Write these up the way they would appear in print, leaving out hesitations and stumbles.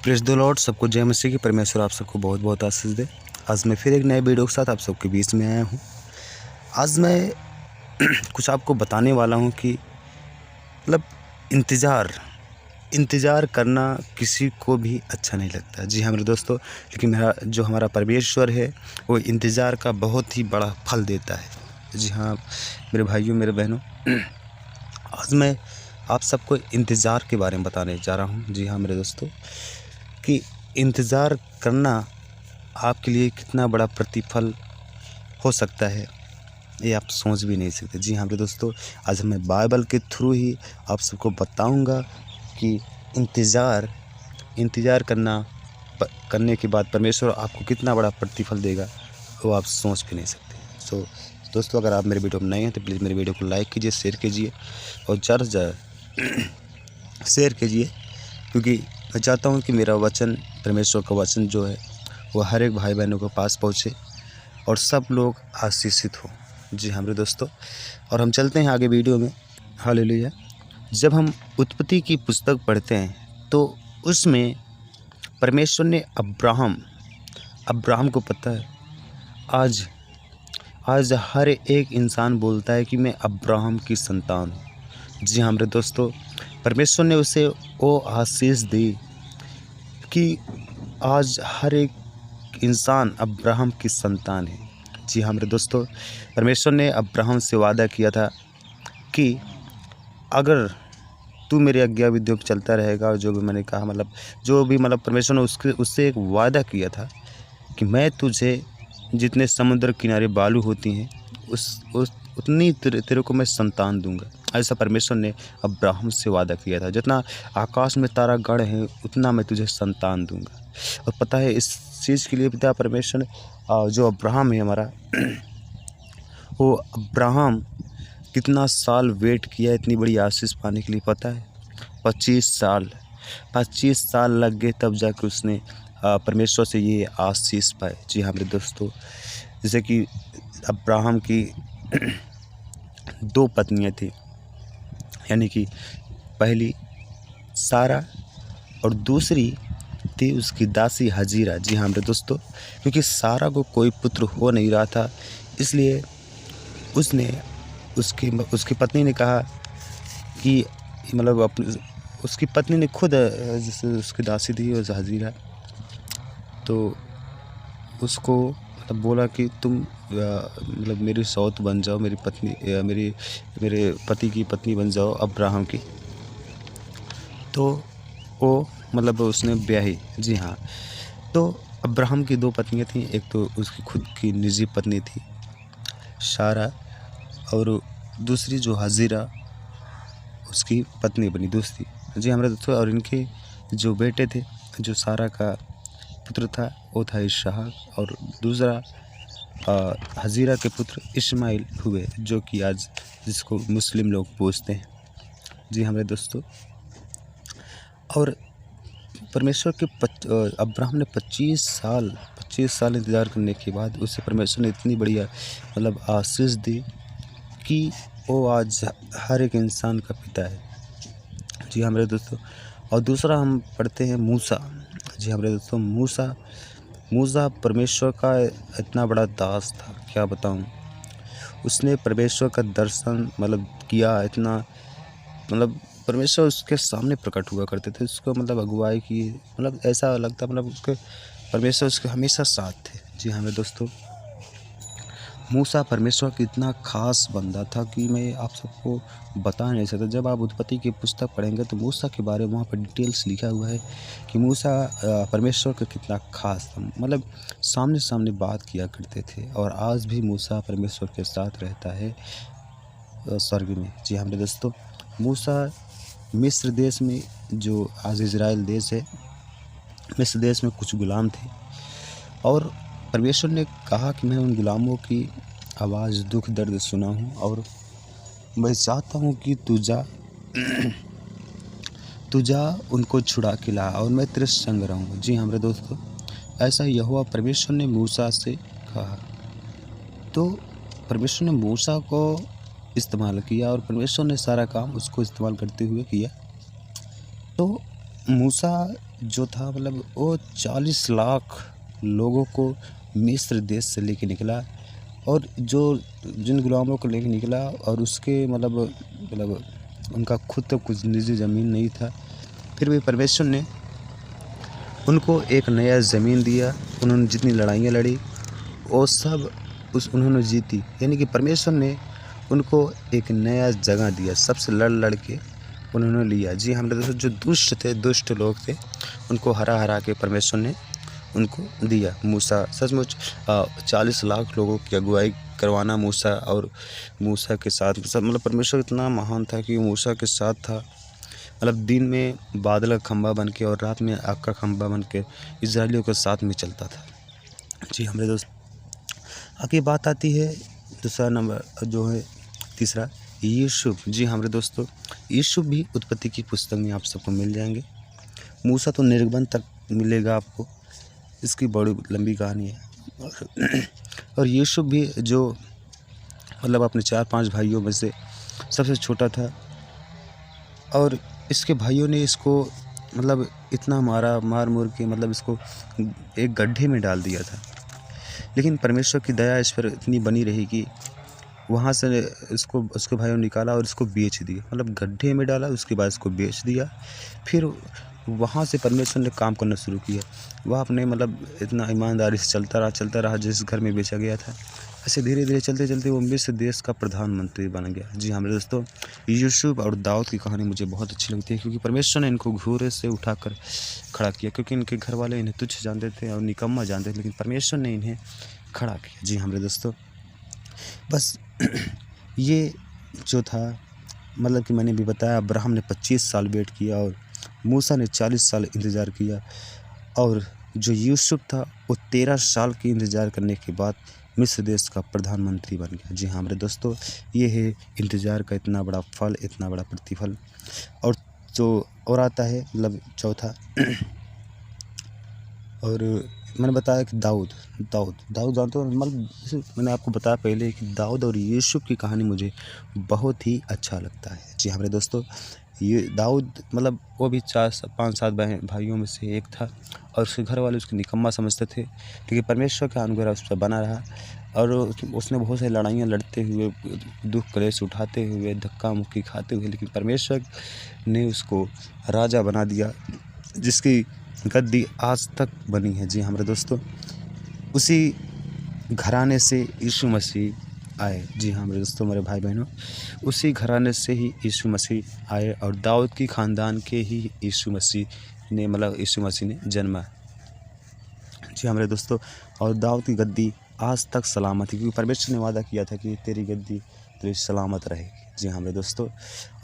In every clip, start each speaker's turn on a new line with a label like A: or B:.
A: Praise the Lord. सबको जय मसीह की। परमेश्वर आप सबको बहुत बहुत आशीष दे। आज मैं फिर एक नए वीडियो के साथ आप सबके बीच में आया हूँ। आज मैं कुछ आपको बताने वाला हूँ कि मतलब इंतज़ार करना किसी को भी अच्छा नहीं लगता। जी हाँ मेरे दोस्तों, लेकिन हमारा परमेश्वर है वो इंतज़ार का बहुत ही बड़ा फल देता है। जी हाँ मेरे भाइयों मेरे बहनों, आज मैं आप सबको इंतज़ार के बारे में बताने जा रहा हूँ। जी हाँ मेरे दोस्तों, कि इंतज़ार करना आपके लिए कितना बड़ा प्रतिफल हो सकता है ये आप सोच भी नहीं सकते। जी हाँ मेरे दोस्तों, आज मैं बाइबल के थ्रू ही आप सबको बताऊंगा कि इंतज़ार करने के बाद परमेश्वर आपको कितना बड़ा प्रतिफल देगा वो आप सोच भी नहीं सकते। सो दोस्तों, अगर आप मेरे वीडियो में नए हैं तो प्लीज़ मेरे वीडियो को लाइक कीजिए, शेयर कीजिए और ज़्यादा से ज़्यादा शेयर कीजिए, क्योंकि मैं चाहता हूँ कि मेरा वचन, परमेश्वर का वचन जो है वो हर एक भाई बहनों के पास पहुँचे और सब लोग आशीषित हों। जी हाँ मेरे दोस्तों, और हम चलते हैं आगे वीडियो में। हालेलुया। जब हम उत्पत्ति की पुस्तक पढ़ते हैं तो उसमें परमेश्वर ने अब्राहम को पता है, आज हर एक इंसान बोलता है कि मैं अब्राहम की संतान हूँ। जी हाँ मेरे दोस्तों, परमेश्वर ने उसे वो आशीष दी कि आज हर एक इंसान अब्राहम की संतान है। जी हाँ मेरे दोस्तों, परमेश्वर ने अब्राहम से वादा किया था कि अगर तू मेरे आज्ञा विधियों पर चलता रहेगा, और जो भी मैंने कहा परमेश्वर ने उससे एक वादा किया था कि मैं तुझे जितने समुद्र किनारे बालू होती हैं उतनी तेरे को मैं संतान दूंगा। ऐसा परमेश्वर ने अब्राहम से वादा किया था। जितना आकाश में तारा गण है उतना मैं तुझे संतान दूंगा। और पता है इस चीज़ के लिए पिता परमेश्वर ने जो अब्राहम है हमारा वो अब्राहम कितना साल वेट किया इतनी बड़ी आशीष पाने के लिए। पता है 25 साल लग गए, तब जाकर उसने परमेश्वर से ये आशीष पाए। जी हाँ मेरे दोस्तों, जैसे कि अब्राहम की 2 पत्नियां थी, यानी कि पहली सारा और दूसरी थी उसकी दासी हजीरा। जी हाँ मेरे दोस्तों, क्योंकि सारा को कोई पुत्र हो नहीं रहा था, इसलिए उसकी पत्नी ने कहा कि उसकी पत्नी ने खुद, जैसे उसकी दासी थी और हजीरा, तो उसको बोला कि तुम मेरी सौत बन जाओ, मेरी पत्नी मेरे पति की पत्नी बन जाओ अब्राहम की। तो वो उसने ब्याही। जी हाँ, तो अब्राहम की 2 पत्नियां थीं। एक तो उसकी खुद की निजी पत्नी थी सारा, और दूसरी जो हजीरा उसकी पत्नी बनी दूसरी। जी हमारे दोस्तों, और इनके जो बेटे थे, जो सारा का पुत्र था वो था इसहाक, और दूसरा हजीरा के पुत्र इस्माइल हुए, जो कि आज जिसको मुस्लिम लोग पूजते हैं। जी हमारे दोस्तों, और परमेश्वर के अब्राहम ने 25 साल इंतज़ार करने के बाद उसे परमेश्वर ने इतनी बढ़िया आशीष दी कि वो आज हर एक इंसान का पिता है। जी हाँ मेरे दोस्तों, और दूसरा हम पढ़ते हैं मूसा। जी हाँ मेरे दोस्तों, मूसा परमेश्वर का इतना बड़ा दास था, क्या बताऊँ। उसने परमेश्वर का दर्शन किया, इतना परमेश्वर उसके सामने प्रकट हुआ करते थे, उसको अगुवाई की, ऐसा लगता उसके परमेश्वर उसके हमेशा साथ थे। जी हाँ मेरे दोस्तों, मूसा परमेश्वर की इतना खास बंदा था कि मैं आप सबको बता नहीं सकता। जब आप उत्पत्ति की पुस्तक पढ़ेंगे तो मूसा के बारे में वहाँ पर डिटेल्स लिखा हुआ है कि मूसा परमेश्वर का कितना खास था, सामने सामने बात किया करते थे। और आज भी मूसा परमेश्वर के साथ रहता है स्वर्ग में। जी हाँ मेरे दोस्तों, मूसा मिस्र देश में, जो आज इजराइल देश है, मिस्र देश में कुछ गुलाम थे, और परमेश्वर ने कहा कि मैं उन गुलामों की आवाज़ दुख दर्द सुना हूँ, और मैं चाहता हूँ कि तू जा उनको छुड़ा के ला, और मैं तेरे संग रहूँगा। जी हाँ मेरे दोस्तों, ऐसा यहोवा परमेश्वर ने मूसा से कहा। तो परमेश्वर ने मूसा को इस्तेमाल किया, और परमेश्वर ने सारा काम उसको इस्तेमाल करते हुए किया। तो मूसा जो था मतलब वो 40 लाख लोगों को मिस्र देश से लेके निकला, और जो जिन गुलामों को लेके निकला, और उसके मतलब उनका खुद तो कुछ निजी ज़मीन नहीं था, फिर भी परमेश्वर ने उनको एक नया ज़मीन दिया। उन्होंने जितनी लड़ाइयाँ लड़ी वो सब उन्होंने जीती, यानी कि परमेश्वर ने उनको एक नया जगह दिया, सबसे लड़ के उन्होंने लिया। जी हाँ मेरे दोस्तों, जो दुष्ट लोग थे, उनको हरा के परमेश्वर ने उनको दिया। मूसा सचमुच 40 लाख लोगों की अगुवाई करवाना मूसा, और मूसा के साथ सब मतलब परमेश्वर इतना महान था कि मूसा के साथ था। मतलब दिन में बादल का खंभा बन के और रात में आग का खंभा बन के इजराइलियों के साथ में चलता था। जी हमारे दोस्त, आगे बात आती है दूसरा नंबर जो है तीसरा, यूसुफ। जी हमारे दोस्तों, यूसुफ भी उत्पत्ति की पुस्तक में आप सबको मिल जाएंगे। मूसा तो निर्गमन तक मिलेगा आपको, इसकी बड़ी लंबी कहानी है। और यूसुफ भी जो मतलब अपने 4-5 भाइयों में से सबसे छोटा था, और इसके भाइयों ने इसको मतलब इतना मार मुर के मतलब इसको एक गड्ढे में डाल दिया था। लेकिन परमेश्वर की दया इस पर इतनी बनी रही कि वहाँ से इसको उसके भाइयों ने निकाला और इसको बेच दिया। मतलब गड्ढे में डाला, उसके बाद इसको बेच दिया। फिर वहाँ से परमेश्वर ने काम करना शुरू किया। वह अपने मतलब इतना ईमानदारी से चलता रहा जिस घर में बेचा गया था। ऐसे धीरे धीरे चलते वो मिस्र देश का प्रधानमंत्री बन गया। जी हाँ मेरे दोस्तों, यूसुफ और दाऊद की कहानी मुझे बहुत अच्छी लगती है, क्योंकि परमेश्वर ने इनको घूरे से उठाकर खड़ा किया। क्योंकि इनके घर वाले इन्हें तुच्छ जानते थे और निकम्मा जानते थे, लेकिन परमेश्वर ने इन्हें खड़ा किया। जी हाँ मेरे दोस्तों, बस ये जो था मतलब कि मैंने भी बताया, अब्राहम ने 25 साल वेट किया और मूसा ने 40 साल इंतज़ार किया, और जो यूसुफ था वो 13 साल की इंतज़ार करने के बाद मिस्र देश का प्रधानमंत्री बन गया। जी हाँ मेरे दोस्तों, ये है इंतज़ार का इतना बड़ा फल, इतना बड़ा प्रतिफल। और जो और आता है मतलब चौथा और मैंने बताया कि दाऊद जानते हो, मतलब मैंने आपको बताया पहले कि दाऊद और यूसुफ की कहानी मुझे बहुत ही अच्छा लगता है। जी हाँ मेरे दोस्तों, ये दाऊद मतलब वो भी 4-5-7 भाइयों में से एक था, और उसके घर वाले उसको निकम्मा समझते थे, लेकिन परमेश्वर का अनुग्रह उस पर बना रहा, और उसने बहुत सारी लड़ाइयाँ लड़ते हुए, दुख क्लेश उठाते हुए, धक्का मुक्की खाते हुए, लेकिन परमेश्वर ने उसको राजा बना दिया, जिसकी गद्दी आज तक बनी है। जी हमारे दोस्तों, उसी घराने से यीशु मसीह आए। जी हाँ मेरे दोस्तों, मेरे भाई बहनों, उसी घराने से ही यीशु मसीह आए, और दाऊद की ख़ानदान के ही यीशु मसीह ने जन्मा। जी हाँ मेरे दोस्तों, और दाऊद की गद्दी आज तक सलामत है, क्योंकि परमेश्वर ने वादा किया था कि तेरी गद्दी तेरी सलामत रहेगी। जी हाँ मेरे दोस्तों,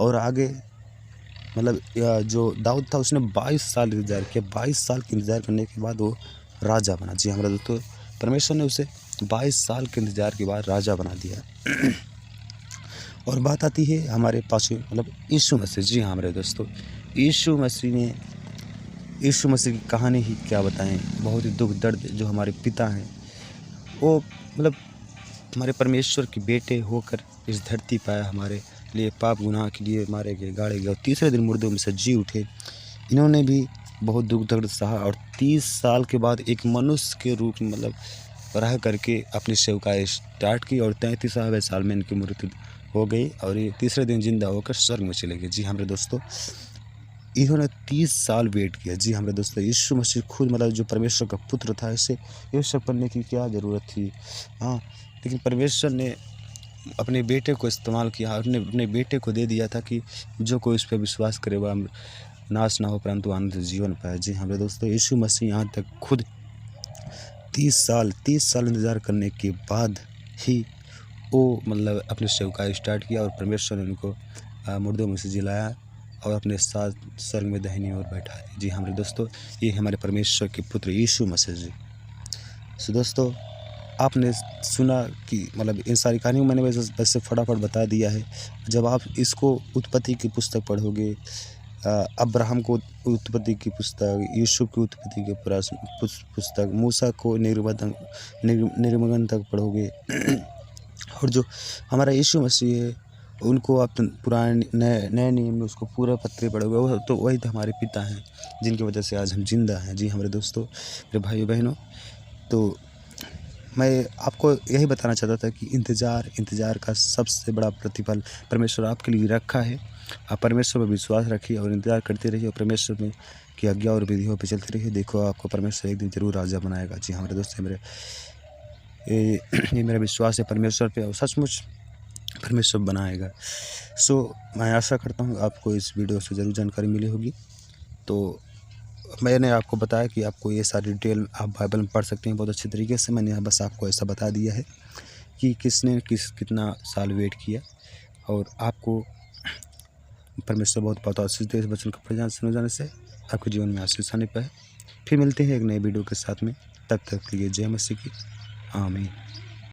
A: और आगे मतलब जो दाऊद था उसने 22 साल इंतज़ार किया। 22 साल के इंतज़ार करने के बाद वो राजा बना। जी हमारे दोस्तों, परमेश्वर ने उसे 22 साल के इंतज़ार के बाद राजा बना दिया। और बात आती है हमारे पास मतलब यीशु मसीह। जी हाँ हमारे दोस्तों, यीशु मसीह की कहानी ही क्या बताएं, बहुत ही दुख दर्द। जो हमारे पिता हैं वो मतलब हमारे परमेश्वर के बेटे होकर इस धरती पर हमारे लिए पाप गुनाह के लिए मारे गए, गाड़े गए, और तीसरे दिन मुर्दों में से जी उठे। इन्होंने भी बहुत दुख दर्द सहा, और 30 साल के बाद एक मनुष्य के रूप में मतलब रह करके अपनी सेवकाई स्टार्ट की, और 33वें साल में इनकी मृत्यु हो गई, और ये तीसरे दिन जिंदा होकर स्वर्ग में चले गए। जी हमारे दोस्तों, इन्होंने 30 साल वेट किया। जी हमारे दोस्तों, यीशु मसीह खुद मतलब जो परमेश्वर का पुत्र था, इसे ये सब करने की क्या ज़रूरत थी? हाँ, लेकिन परमेश्वर ने अपने बेटे को इस्तेमाल किया, अपने बेटे को दे दिया था कि जो कोई उस पर विश्वास करे वह नाश ना हो परंतु अनंत जीवन पाए। जी हमारे दोस्तों, यीशु मसीह यहाँ तक खुद 30 साल इंतज़ार करने के बाद ही वो मतलब अपनी सेवकाई स्टार्ट किया, और परमेश्वर ने उनको मुर्दों में से जिलाया और अपने साथ स्वर्ग में दाहिनी ओर बैठा दिया। जी हमारे दोस्तों, ये हमारे परमेश्वर के पुत्र यीशु मसीह जी। सो दोस्तों, आपने सुना कि मतलब इन सारी कहानियों मैंने वैसे फटाफट बता दिया है। जब आप इसको उत्पत्ति की पुस्तक पढ़ोगे, अब्राहम को उत्पत्ति की पुस्तक, यूसुफ की उत्पत्ति की पुस्तक, मूसा को निर्गमन तक पढ़ोगे और जो हमारा यीशु मसीह है उनको आप पुराने नए नए नियम में उसको पूरा पत्रे पड़ोगे, वो तो वही तो हमारे पिता हैं जिनकी वजह से आज हम जिंदा हैं। जी हमारे दोस्तों, मेरे भाइयों बहनों, तो मैं आपको यही बताना चाहता था कि इंतज़ार का सबसे बड़ा प्रतिफल परमेश्वर आपके लिए रखा है। आप परमेश्वर पर विश्वास रखिए और इंतज़ार करते रहिए, और परमेश्वर में की आज्ञा और विधियों पे चलते रहिए। देखो आपको परमेश्वर एक दिन ज़रूर राजा बनाएगा। जी हमारे दोस्त, ये मेरा विश्वास है परमेश्वर पे, और सचमुच परमेश्वर बनाएगा। मैं आशा करता हूँ आपको इस वीडियो से ज़रूर जानकारी मिली होगी। तो मैंने आपको बताया कि आपको ये सारी डिटेल आप बाइबल में पढ़ सकते हैं बहुत अच्छे तरीके से। मैंने बस आपको ऐसा बता दिया है कि किसने कितना साल वेट किया, और आपको परमेश्वर बहुत आशीष दे इस वचन को पढ़ सुन जाने से, आपके जीवन में आशीष आने पाए। फिर मिलते हैं एक नए वीडियो के साथ में, तब तक के लिए जय मसीह की आमीन।